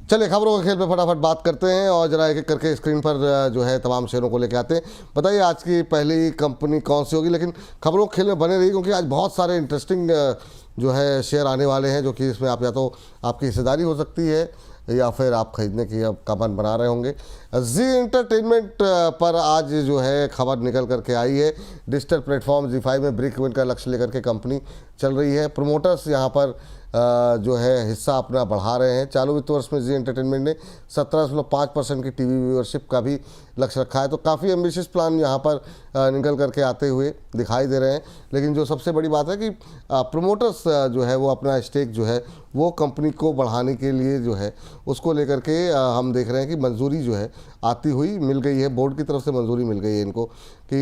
चलिए खबरों के खेल पे फटाफट बात करते हैं और जरा एक एक करके स्क्रीन पर जो है तमाम शेयरों को लेके आते हैं। बताइए आज की पहली कंपनी कौन सी होगी, लेकिन खबरों के खेल में बने रही क्योंकि आज बहुत सारे इंटरेस्टिंग जो है शेयर आने वाले हैं, जो कि इसमें आप या तो आपकी हिस्सेदारी हो सकती है या फिर आप खरीदने की अब का मन बना रहे होंगे। जी एंटरटेनमेंट पर आज जो है खबर निकल करके आई है। डिजिटल प्लेटफॉर्म जी5 में ब्रेक इवन का लक्ष्य लेकर के कंपनी चल रही है। प्रोमोटर्स यहाँ पर जो है हिस्सा अपना बढ़ा रहे हैं। चालू वित्त वर्ष में जी एंटरटेनमेंट ने 17.5% की टीवी व्यूअरशिप का भी लक्ष्य रखा है। तो काफ़ी एम्बिशियस प्लान यहाँ पर निकल करके आते हुए दिखाई दे रहे हैं। लेकिन जो सबसे बड़ी बात है कि प्रोमोटर्स जो है वो अपना स्टेक जो है वो कंपनी को बढ़ाने के लिए जो है उसको लेकर के हम देख रहे हैं कि मंजूरी जो है आती हुई मिल गई है। बोर्ड की तरफ से मंजूरी मिल गई है इनको कि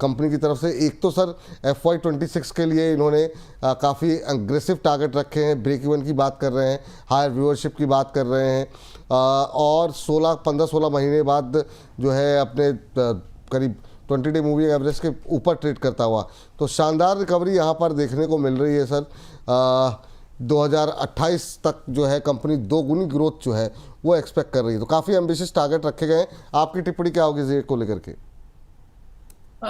कंपनी की तरफ से एक तो सर FY26 के लिए इन्होंने काफ़ी अग्रेसिव टारगेट रखे हैं। ब्रेक इवन की बात कर रहे हैं, हायर व्यूअरशिप की बात कर रहे हैं और 15-16 महीने बाद जो है अपने करीब 20 डे मूविंग एवरेज के ऊपर ट्रेड करता हुआ। तो शानदार रिकवरी यहाँ पर देखने को मिल रही है सर। 2028 तक जो है कंपनी 2 गुनी ग्रोथ जो है वो एक्सपेक्ट कर रही है। तो काफ़ी एम्बिशियस टारगेट रखे गए हैं। आपकी टिप्पणी क्या होगी जेड को लेकर के?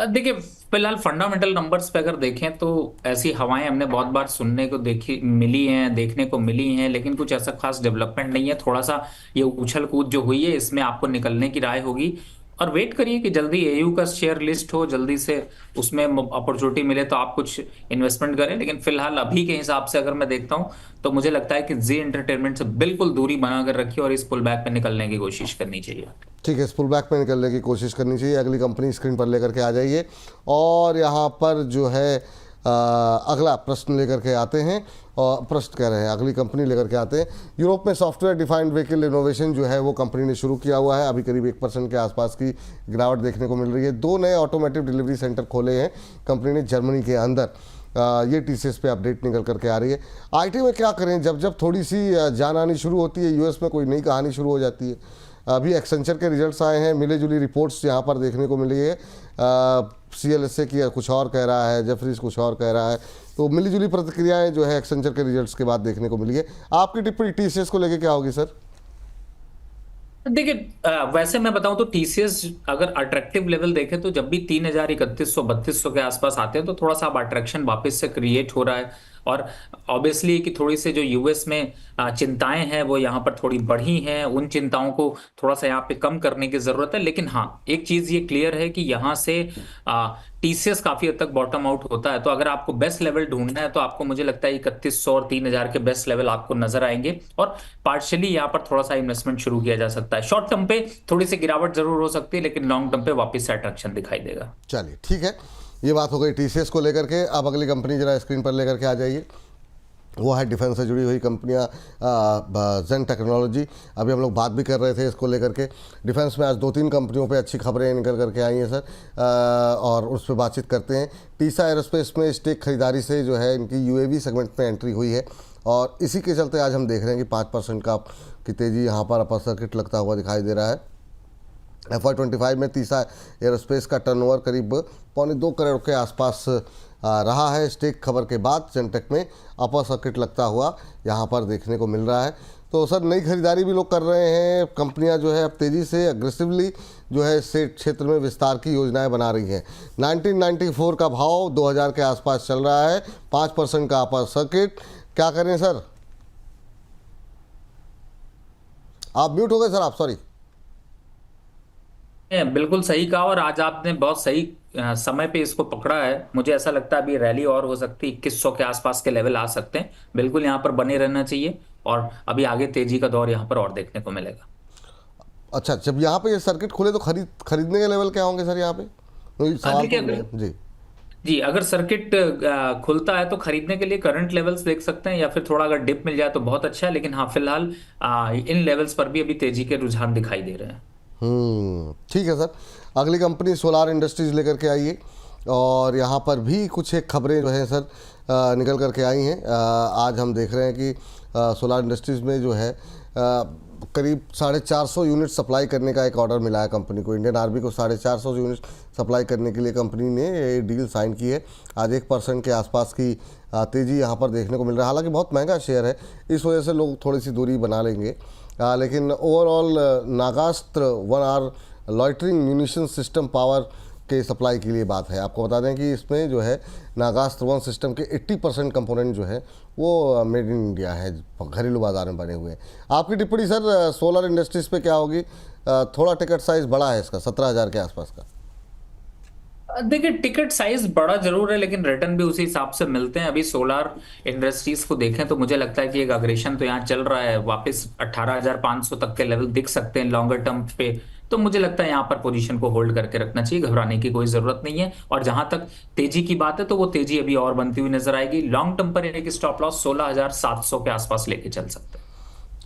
देखिए, फिलहाल फंडामेंटल नंबर्स पे अगर देखें तो ऐसी हवाएं हमने बहुत बार सुनने को देखी मिली हैं, देखने को मिली हैं, लेकिन कुछ ऐसा खास डेवलपमेंट नहीं है। थोड़ा सा ये उछल कूद जो हुई है इसमें आपको निकलने की राय होगी और वेट करिए कि जल्दी एयू का शेयर लिस्ट हो, जल्दी से उसमें अपॉर्चुनिटी मिले तो आप कुछ इन्वेस्टमेंट करें। लेकिन फिलहाल अभी के हिसाब से अगर मैं देखता हूं तो मुझे लगता है कि जी एंटरटेनमेंट से बिल्कुल दूरी बनाकर रखिए और इस पुल बैक पे निकलने की कोशिश करनी चाहिए। ठीक है, इस पुल बैक पे निकलने की कोशिश करनी चाहिए। अगली कंपनी स्क्रीन पर लेकर के आ जाइए और यहाँ पर जो है अगला प्रश्न लेकर के आते हैं और प्रश्न कह रहे हैं अगली कंपनी लेकर के आते हैं। यूरोप में सॉफ्टवेयर डिफाइंड व्हीकल इनोवेशन जो है वो कंपनी ने शुरू किया हुआ है। अभी करीब 1% के आसपास की गिरावट देखने को मिल रही है। 2 नए ऑटोमेटिव डिलीवरी सेंटर खोले हैं कंपनी ने जर्मनी के अंदर। ये TCS पे अपडेट निकल करके आ रही है। IT में क्या करें, जब जब थोड़ी सी जान आनी शुरू होती है यूएस में कोई नई कहानी शुरू हो जाती है। अभी एक्सेंचर के रिजल्ट्स आए हैं, मिले जुली रिपोर्ट्स यहाँ पर देखने को मिली है। CLSA की कुछ और कह रहा है, जेफरीज कुछ और कह रहा है। तो मिली जुली प्रतिक्रियाएं जो है एक्सेंचर के रिजल्ट्स के बाद देखने को मिली है। आपकी टिप्पणी TCS को लेके क्या होगी सर? देखिए, वैसे मैं बताऊं तो टीसीएस अगर अट्रैक्टिव लेवल देखें तो जब भी 3000 3100 3200 के आसपास आते हैं तो थोड़ा सा अब अट्रैक्शन वापस से क्रिएट हो रहा है। और ऑब्वियसली कि थोड़ी सी जो यूएस में चिंताएं हैं वो यहाँ पर थोड़ी बढ़ी हैं, उन चिंताओं को थोड़ा सा यहाँ पे कम करने की जरूरत है। लेकिन हाँ, एक चीज ये क्लियर है कि यहाँ से टीसीएस काफी हद तक बॉटम आउट होता है। तो अगर आपको बेस्ट लेवल ढूंढना है तो आपको मुझे लगता है 3100 और 3000 के बेस्ट लेवल आपको नजर आएंगे और पार्शियली यहाँ पर थोड़ा सा इन्वेस्टमेंट शुरू किया जा सकता है। शॉर्ट टर्म पे थोड़ी सी गिरावट जरूर हो सकती है लेकिन लॉन्ग टर्म पे वापस से अट्रैक्शन दिखाई देगा। चलिए ठीक है, ये बात हो गई TCS को लेकर के। अब अगली कंपनी जरा स्क्रीन पर लेकर के आ जाइए। वो है डिफेंस से जुड़ी हुई कंपनियां जेन टेक्नोलॉजी। अभी हम लोग बात भी कर रहे थे इसको लेकर के। डिफेंस में आज 2-3 कंपनियों पे अच्छी खबरें निकल करके आई हैं सर और उस पर बातचीत करते हैं। टीसा एरोस्पेस में स्टेक खरीदारी से जो है इनकी UAV सेगमेंट में एंट्री हुई है और इसी के चलते आज हम देख रहे हैं कि 5% का की तेज़ी यहाँ पर अपर सर्किट लगता हुआ दिखाई दे रहा है। FY25 में तीसा एरोस्पेस का टर्नओवर करीब 1.25 करोड़ के आसपास रहा है। स्टेक खबर के बाद जेनटेक में अपर सर्किट लगता हुआ यहाँ पर देखने को मिल रहा है। तो सर नई खरीदारी भी लोग कर रहे हैं। कंपनियां जो है अब तेज़ी से अग्रेसिवली जो है इस क्षेत्र में विस्तार की योजनाएं बना रही हैं। 1994 का भाव 2000 के आसपास चल रहा है। 5% का अपर सर्किट। क्या करें सर? आप म्यूट हो गए सर, आप सॉरी। बिल्कुल सही कहा और आज आपने बहुत सही समय पे इसको पकड़ा है। मुझे ऐसा लगता है अभी रैली और हो सकती है, 2100 के आसपास के लेवल आ सकते हैं। बिल्कुल यहाँ पर बने रहना चाहिए और अभी आगे तेजी का दौर यहाँ पर और देखने को मिलेगा। अच्छा, जब यहाँ पे ये सर्किट खुले तो खरीदने के लेवल क्या होंगे सर यहाँ पे? सवाल देखिए, तो अगर जी जी अगर सर्किट खुलता है तो खरीदने के लिए करंट लेवल्स देख सकते हैं या फिर थोड़ा अगर डिप मिल जाए तो बहुत अच्छा है। लेकिन हाँ, फिलहाल इन लेवल्स पर भी अभी तेजी के रुझान दिखाई दे रहे हैं। ठीक है सर। अगली कंपनी सोलार इंडस्ट्रीज लेकर के आइए और यहाँ पर भी कुछ एक खबरें जो हैं सर निकल कर के आई हैं। आज हम देख रहे हैं कि सोलार इंडस्ट्रीज़ में जो है करीब 450 यूनिट सप्लाई करने का एक ऑर्डर मिला है कंपनी को। इंडियन आर्मी को 450 यूनिट सप्लाई करने के लिए कंपनी ने ये डील साइन की है। आज 1% के आसपास की तेज़ी यहाँ पर देखने को मिल रहा है। हालांकि बहुत महंगा शेयर है, इस वजह से लोग थोड़ी सी दूरी बना लेंगे। लेकिन overall Nagastra 1R loitering munition system power के सप्लाई के लिए बात है। आपको बता दें कि इसमें जो है नागास्त्र 1 सिस्टम के 80% कंपोनेंट जो है वो मेड इन इंडिया है, घरेलू बाजार में बने हुए हैं। आपकी टिप्पणी सर सोलर इंडस्ट्रीज पे क्या होगी? थोड़ा टिकट साइज बड़ा है इसका, 17,000 के आसपास का। देखिए, टिकट साइज बड़ा जरूर है लेकिन रिटर्न भी उसी हिसाब से मिलते हैं। अभी सोलार इंडस्ट्रीज को देखें तो मुझे लगता है कि एक अग्रेशन तो यहाँ चल रहा है, वापस 18,500 तक के लेवल दिख सकते हैं लॉन्गर टर्म पे। तो मुझे लगता है यहाँ पर पोजीशन को होल्ड करके रखना चाहिए, घबराने की कोई जरूरत नहीं है। और जहां तक तेजी की बात है तो वो तेजी अभी और बनती हुई नजर आएगी। लॉन्ग टर्म पर एक स्टॉप लॉस 16,700 के आसपास लेके चल सकते हैं।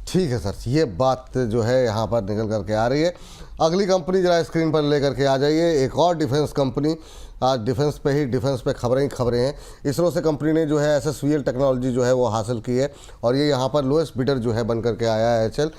ठीक है सर, ये बात जो है यहाँ पर निकल करके आ रही है। अगली कंपनी जरा स्क्रीन पर लेकर के आ जाइए, एक और डिफेंस कंपनी। आज डिफेंस पे खबरें ही खबरें हैं। इसरो से कंपनी ने जो है SSVL टेक्नोलॉजी जो है वो हासिल की है और ये यहाँ पर लोएस्ट बिडर जो है बन करके आया है। HL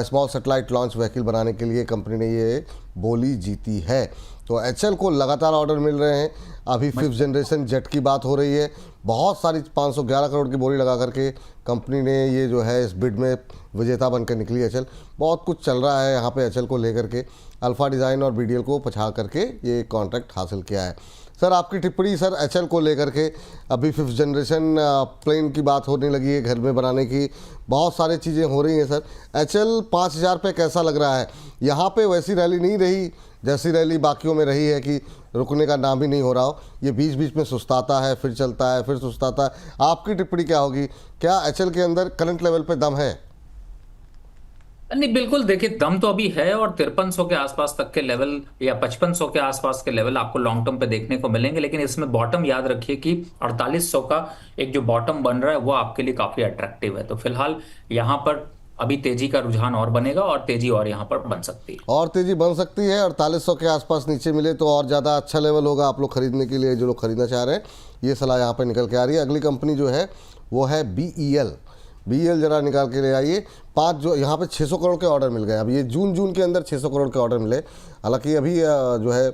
small satellite launch vehicle बनाने के लिए कंपनी ने ये बोली जीती है। तो HL को लगातार ऑर्डर मिल रहे हैं। अभी 5th जनरेशन जेट की बात हो रही है, बहुत सारी 511 करोड़ की बोली लगा करके कंपनी ने ये जो है इस बिड में विजेता बनकर निकली HL। बहुत कुछ चल रहा है यहाँ पे HL को लेकर के। अल्फा डिज़ाइन और BDL को पछाड़ करके ये कॉन्ट्रैक्ट हासिल किया है। सर आपकी टिप्पणी सर HL को लेकर के। अभी 5th जनरेशन प्लेन की बात होने लगी है, घर में बनाने की बहुत सारी चीज़ें हो रही हैं सर। HL 5,000 पे कैसा लग रहा है? यहाँ पे वैसी रैली नहीं रही जैसी रैली बाकियों में रही है कि रुकने का नाम ही नहीं हो रहा हो। ये बीच बीच में सुस्ताता है, फिर चलता है, फिर सुस्ताता है। आपकी टिप्पणी क्या होगी? क्या HL के अंदर करंट लेवल पे दम है? नहीं, बिल्कुल। देखिए, दम तो अभी है और 5300 के आसपास तक के लेवल या 5500 के आसपास के लेवल आपको लॉन्ग टर्म पे देखने को मिलेंगे। लेकिन इसमें बॉटम याद रखिए कि 4800 का एक जो बॉटम बन रहा है वो आपके लिए काफी अट्रैक्टिव है। तो फिलहाल यहाँ पर अभी तेजी का रुझान और बनेगा और तेजी और यहाँ पर बन सकती है। और तेजी बन सकती है। 4800 के आसपास नीचे मिले तो और ज़्यादा अच्छा लेवल होगा आप लोग खरीदने के लिए, जो लोग खरीदना चाह रहे हैं। ये सलाह यहाँ पर निकल के आ रही है। अगली कंपनी जो है वो है BEL जरा निकाल के ले आइए। जो यहाँ पे 600 करोड़ के ऑर्डर मिल गए। अब ये जून के अंदर 600 करोड़ के ऑर्डर मिले। हालांकि अभी जो है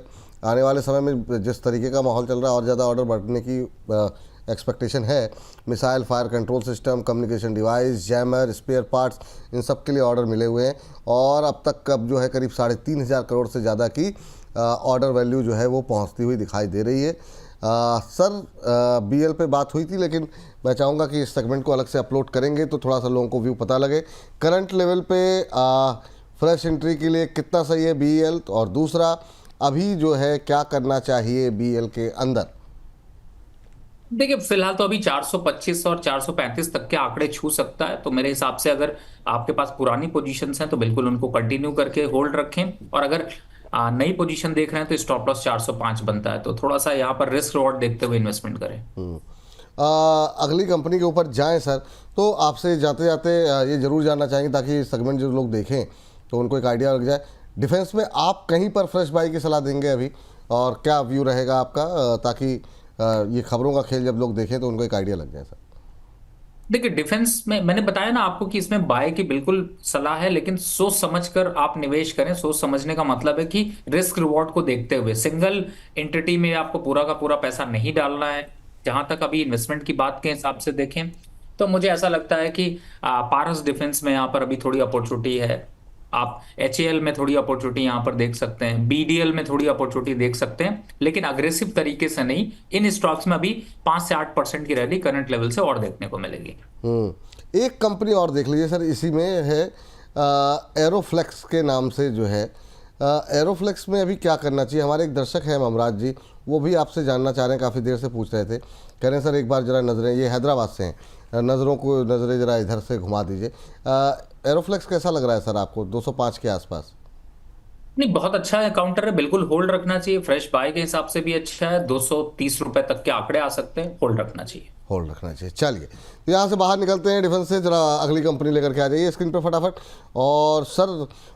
आने वाले समय में जिस तरीके का माहौल चल रहा है और ज़्यादा ऑर्डर बढ़ने की एक्सपेक्टेशन है। Missile fire control system, communication device, jammer, spare parts, इन सब के लिए ऑर्डर मिले हुए हैं। और अब तक अब जो है करीब 3,500 करोड़ से ज़्यादा की ऑर्डर वैल्यू जो है वो पहुँचती हुई दिखाई दे रही है। सर BL पे बात हुई थी, लेकिन मैं चाहूँगा कि इस सेगमेंट को अलग से अपलोड करेंगे तो थोड़ा सा लोगों को व्यू पता लगे। करंट लेवल पे फ्रेश एंट्री के लिए कितना सही है BL, और दूसरा अभी जो है क्या करना चाहिए BL के अंदर? देखिए, फिलहाल तो अभी 425 और 435 तक के आंकड़े छू सकता है। तो मेरे हिसाब से अगर आपके पास पुरानी पोजीशंस हैं तो बिल्कुल उनको कंटिन्यू करके होल्ड रखें। और अगर नई पोजीशन देख रहे हैं तो स्टॉप लॉस 405 बनता है। तो थोड़ा सा यहाँ पर रिस्क रिवॉर्ड देखते हुए इन्वेस्टमेंट करें। अगली कंपनी के ऊपर जाएं सर, तो आपसे जाते जाते ये जरूर जानना चाहेंगे ताकि सेगमेंट जो लोग देखें तो उनको एक आइडिया लग जाए। डिफेंस में आप कहीं पर फ्रेश बाई की सलाह देंगे अभी, और क्या व्यू रहेगा आपका, ताकि ये खबरों का खेल जब लोग देखें तो उनको एक आइडिया लग जाए सर? देखिए, डिफेंस में मैंने बताया ना आपको कि इसमें बाय की बिल्कुल सलाह है, लेकिन सोच समझकर आप निवेश करें। सोच समझने का मतलब है कि रिस्क रिवॉर्ड को देखते हुए सिंगल एंटिटी में आपको पूरा का पूरा पैसा नहीं डालना है। जहां तक अभी इन्वेस्टमेंट की बात के हिसाब से देखें तो मुझे ऐसा लगता है कि पारस डिफेंस में यहाँ पर अभी थोड़ी अपॉर्चुनिटी है। आप HAL में थोड़ी अपॉर्चुनिटी यहाँ पर देख सकते हैं, BDL में थोड़ी अपॉर्चुनिटी देख सकते हैं, लेकिन अग्रेसिव तरीके से नहीं। इन स्टॉक्स में अभी 5 से 8% की रैली करंट लेवल से और देखने को मिलेगी। एक कंपनी और देख लीजिए सर, इसी में है एरोफ्लेक्स के नाम से जो है। एरोफ्लेक्स में अभी क्या करना चाहिए? हमारे एक दर्शक हैं ममराज जी, वो भी आपसे जानना चाह रहे हैं, काफ़ी देर से पूछ रहे थे। कह रहे हैं सर एक बार जरा नज़रें, ये हैदराबाद से हैं, नज़रें जरा इधर से घुमा दीजिए। एरोफ्लेक्स कैसा लग रहा है सर आपको 205 के आसपास? नहीं, बहुत अच्छा है, काउंटर है, बिल्कुल होल्ड रखना चाहिए। फ्रेश बाय के हिसाब से भी अच्छा है। 230 रुपए तक के आंकड़े आ सकते हैं, होल्ड रखना चाहिए। होल्ड रखना चाहिए। चलिए, तो यहाँ से बाहर निकलते हैं डिफेंस से। जरा अगली कंपनी लेकर के आ जाइए स्क्रीन पर फटाफट। और सर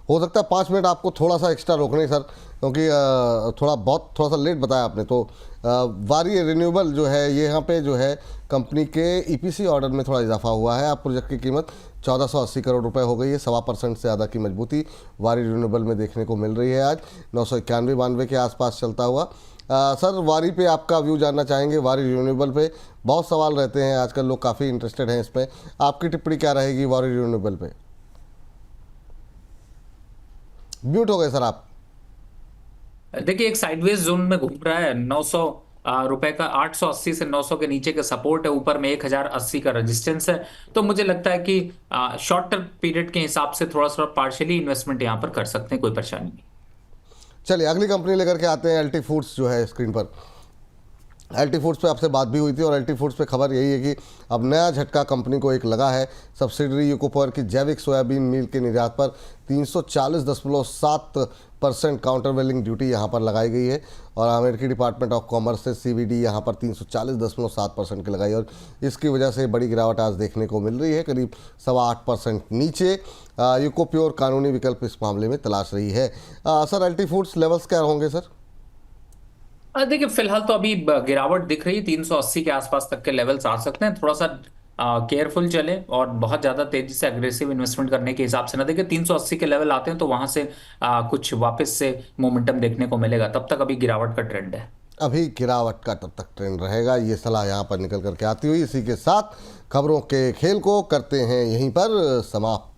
हो सकता है 5 मिनट आपको थोड़ा सा एक्स्ट्रा रोकने सर, क्योंकि थोड़ा सा लेट बताया आपने। तो वारी रिन्यूएबल जो है, ये यहाँ पे जो है कंपनी के EPC ऑर्डर में थोड़ा इजाफा हुआ है। आप प्रोजेक्ट की कीमत 1480 करोड़ रुपए हो गई है। 1.25% से ज़्यादा की मजबूती वारी रिन्यूएबल में देखने को मिल रही है। आज 991-92 के आसपास चलता हुआ। सर वारी पे आपका व्यू जानना चाहेंगे। वारी रिन्यूएबल पे बहुत सवाल रहते हैं आजकल, लोग काफ़ी इंटरेस्टेड हैं इसमें। आपकी टिप्पणी क्या रहेगी वारी रिन्यूएबल पे? म्यूट हो गए सर आप। देखिए एक साइडवेज जोन में घूम रहा है, 900 रुपए का, 880 से 900 के नीचे के सपोर्ट है, ऊपर में 1080 का रेजिस्टेंस है। तो मुझे लगता है कि शॉर्ट टर्म पीरियड के हिसाब से थोड़ा सा पार्शियली इन्वेस्टमेंट यहाँ पर कर सकते हैं, कोई परेशानी नहीं। चलिए अगली कंपनी लेकर के आते हैं, एलटी फूड्स जो है स्क्रीन पर। एलटी फूड्स पे आपसे बात भी हुई थी और एलटी फूड्स पे खबर यही है कि अब नया झटका कंपनी को एक लगा है। सब्सिडरी यूकोपॉवर की जैविक सोयाबीन मील के निर्यात पर 340.7% काउंटर वेलिंग ड्यूटी यहाँ पर लगाई गई है और अमेरिकी डिपार्टमेंट ऑफ कॉमर्स से सीवीडी यहाँ पर 340.7% की लगाई और इसकी वजह से बड़ी गिरावट आज देखने को मिल रही है, करीब 8.25% नीचे। यूकोप्योर कानूनी विकल्प इस मामले में तलाश रही है। सर एलटी फूड्स लेवल्स क्या होंगे सर? देखिए फिलहाल तो अभी गिरावट दिख रही है, 380 के आसपास तक के लेवल्स आ सकते हैं। थोड़ा सा केयरफुल चले और बहुत ज्यादा तेजी से अग्रेसिव इन्वेस्टमेंट करने के हिसाब से ना देखिए। 380 के लेवल आते हैं तो वहां से कुछ वापस से मोमेंटम देखने को मिलेगा, तब तक अभी गिरावट का ट्रेंड है। अभी गिरावट का तब तक ट्रेंड रहेगा, ये सलाह यहाँ पर निकल करके आती हुई इसी के साथ खबरों के खेल को करते हैं यहीं पर समाप्त।